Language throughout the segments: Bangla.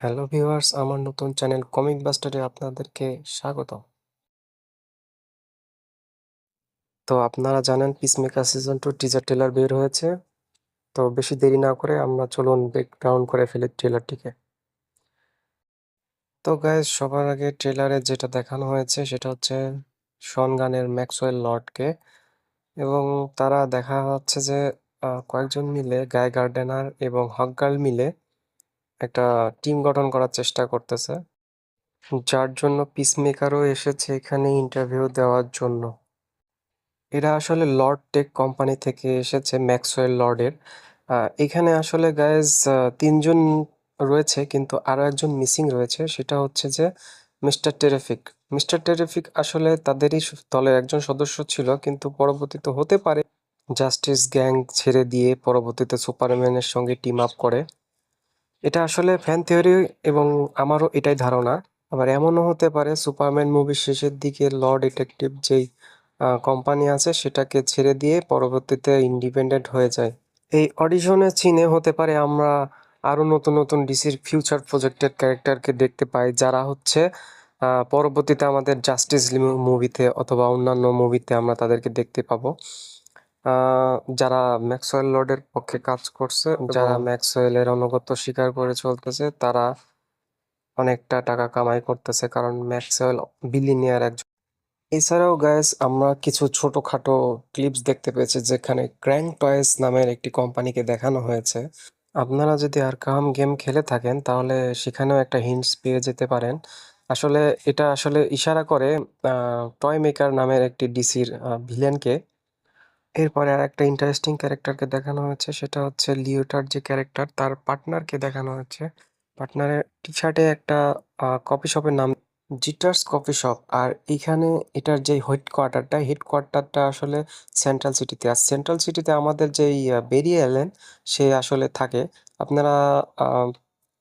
হ্যালো ভিউয়ার্স, আমার নতুন চ্যানেল কমিক বাস্টারে আপনাদেরকে স্বাগত। তো আপনারা জানেন পিসমেকার সিজন 2 টিজার ট্রেলার বের হয়েছে। তো বেশি দেরি না করে আমরা চলুন ব্রেকডাউন করে ফেলি ট্রেলারটিকে। তো গাইস, সবার আগে ট্রেলারে যেটা দেখানো হয়েছে সেটা হচ্ছে শন গানের ম্যাক্সওয়েল লর্ডকে, এবং তারা দেখা যাচ্ছে যে কয়েকজন মিলে গাই গার্ডেনার এবং হক গার্ল মিলে একটা টিম গঠন করার চেষ্টা করতেছে, যার জন্য পিসমেকারও এসেছে এখানে ইন্টারভিউ দেওয়ার জন্য। এরা আসলে লর্ড টেক কোম্পানি থেকে এসেছে, ম্যাক্সওয়েল লর্ডের। এখানে আসলে গাইজ ৩ জন রয়েছে, কিন্তু আরও একজন মিসিং রয়েছে। সেটা হচ্ছে যে মিস্টার টেরিফিক। মিস্টার টেরিফিক আসলে তাদেরই দলের একজন সদস্য ছিল, কিন্তু পরবর্তীতে হতে পারে জাস্টিস গ্যাং ছেড়ে দিয়ে পরবর্তীতে সুপারম্যানের সঙ্গে টিম আপ করে। এটা আসলে ফ্যান থিওরি, এবং আমারও এটাই ধারণা। আবার এমনও হতে পারে সুপারম্যান মুভির শেষের দিকে লর্ড ডিটেকটিভ যেই কোম্পানি আছে সেটাকে ছেড়ে দিয়ে পরবর্তীতে ইন্ডিপেন্ডেন্ট হয়ে যায়। এই অডিশনের সিনে হতে পারে আমরা আরও নতুন নতুন ডিসির ফিউচার প্রজেক্টের ক্যারেক্টারকে দেখতে পাই, যারা হচ্ছে পরবর্তীতে আমাদের জাস্টিস মুভিতে অথবা অন্যান্য মুভিতে আমরা তাদেরকে দেখতে পাবো। যারা ম্যাক্সওয়েল লর্ডের পক্ষে কাজ করছে, যারা ম্যাক্সওয়েলের আনুগত্য স্বীকার করে চলতেছে, তারা অনেকটা টাকা কামাই করতেছে, কারণ ম্যাক্সওয়েল বিলিনিয়ার একজন। এছাড়াও গাইস, আমরা কিছু ছোটখাটো ক্লিপস দেখতে পেয়েছি যেখানে ক্র্যাঙ্ক টয়েস নামের একটি কোম্পানিকে দেখানো হয়েছে। আপনারা যদি আরকাম গেম খেলে থাকেন তাহলে সেখানেও একটা হিন্টস পেয়ে যেতে পারেন। আসলে এটা আসলে ইশারা করে টয় মেকার নামের একটি ডিসির ভিলেনকে। এরপরে আর একটা ইন্টারেস্টিং ক্যারেক্টারকে দেখানো হয়েছে, সেটা হচ্ছে লিওটার যে ক্যারেক্টার, তার পার্টনারকে দেখানো হচ্ছে। পার্টনারের টি শার্টে একটা কফি শপের নাম জিটার্স কফি শপ। আর এইখানে এটার যে হেডকোয়ার্টারটা আসলে সেন্ট্রাল সিটিতে। আর সেন্ট্রাল সিটিতে আমাদের যেই বেরি এলেন সে আসলে থাকে। আপনারা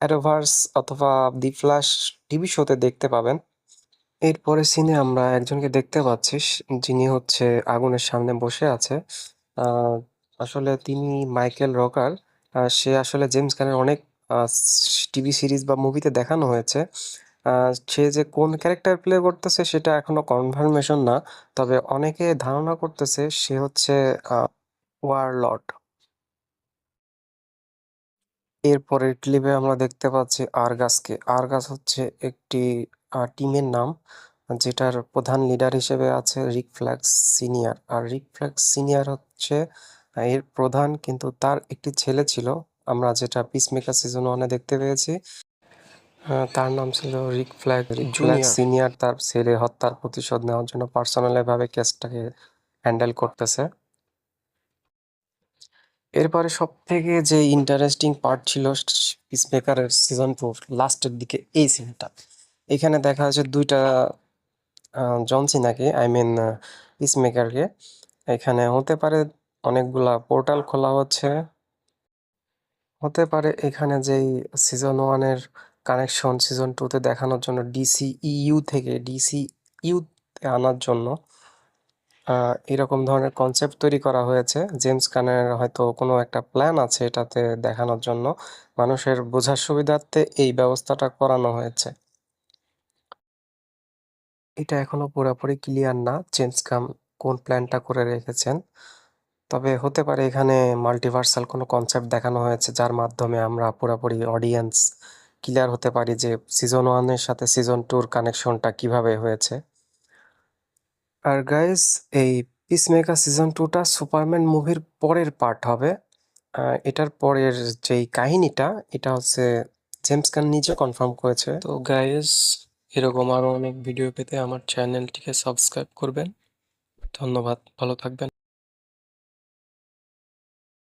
অ্যারোভার্স অথবা দি ফ্ল্যাশ টিভি শোতে দেখতে পাবেন। এরপরে সিনে আমরা একজনকে দেখতে পাচ্ছি, যিনি হচ্ছে আগুনের সামনে বসে আছে। আহ, আসলে তিনি মাইকেল রকার। সে আসলে জেমস গানের অনেক টিভি সিরিজ বা মুভিতে দেখানো হয়েছে। সে যে কোন ক্যারেক্টার প্লে করতেছে সেটা এখনো কনফার্মেশন না, তবে অনেকে ধারণা করতেছে সে হচ্ছে ওয়ারলর্ড। এরপরের ক্লিপে আমরা দেখতে পাচ্ছি আরগাসকে। আরগাস হচ্ছে একটি টিমের নাম, যেটার প্রধান লিডার হিসেবে আছে রিক ফ্ল্যাক্স সিনিয়র। আর রিক ফ্ল্যাক্স সিনিয়র হচ্ছে এর প্রধান, কিন্তু তার একটি ছেলে ছিল, আমরা যেটা পিসমেকার সিজন 1-এ দেখতে পেয়েছি। তার নাম ছিল রিক ফ্ল্যাগ জুনিয়র সিনিয়র। তার ছেলে হত্যার প্রতিশোধ নেওয়ার জন্য পার্সোনালি ভাবে কেসটাকে হ্যান্ডেল করতেছে। এরপরে সবথেকে যে ইন্টারেস্টিং পার্ট ছিল পিসমেকারের সিজন 4 লাস্টের দিকে এই সিনটা। এখানে দেখা যাচ্ছে দুইটা জন সিনাকে, আই মিন পিসমেকারকে। এখানে হতে পারে অনেকগুলা পোর্টাল খোলা হচ্ছে, হতে পারে এখানে যেই সিজন 1-এর কানেকশন সিজন 2-তে দেখানোর জন্য ডিসিইউ থেকে ডিসিইউ আনার জন্য এরকম ধরনের কনসেপ্ট তৈরি করা হয়েছে। জেমস গানের হয়তো কোনো একটা প্ল্যান আছে এটাতে দেখানোর জন্য, মানুষের বোঝার সুবিধার্থে এই ব্যবস্থাটা করানো হয়েছে। এটা এখনো পুরোপুরি ক্লিয়ার না জেমস গান কোন প্ল্যানটা করে রেখেছেন, তবে হতে পারে এখানে মাল্টিভার্সাল কোনো কনসেপ্ট দেখানো হয়েছে, যার মাধ্যমে আমরা পুরোপুরি অডিয়েন্স ক্লিয়ার হতে পারি যে সিজন 1-এর সাথে সিজন 2-র কানেকশনটা কিভাবে হয়েছে। আর গাইস, এই পিসমেকার সিজন 2টা সুপারম্যান মুভির পরের পার্ট হবে। এটার পরের যেই কাহিনীটা, এটা হচ্ছে জেমস গান নিজে কনফার্ম করেছে। তো গাইস, এরকম আরো অনেক ভিডিও পেতে আমার চ্যানেলটিকে সাবস্ক্রাইব করবেন। ধন্যবাদ, ভালো থাকবেন।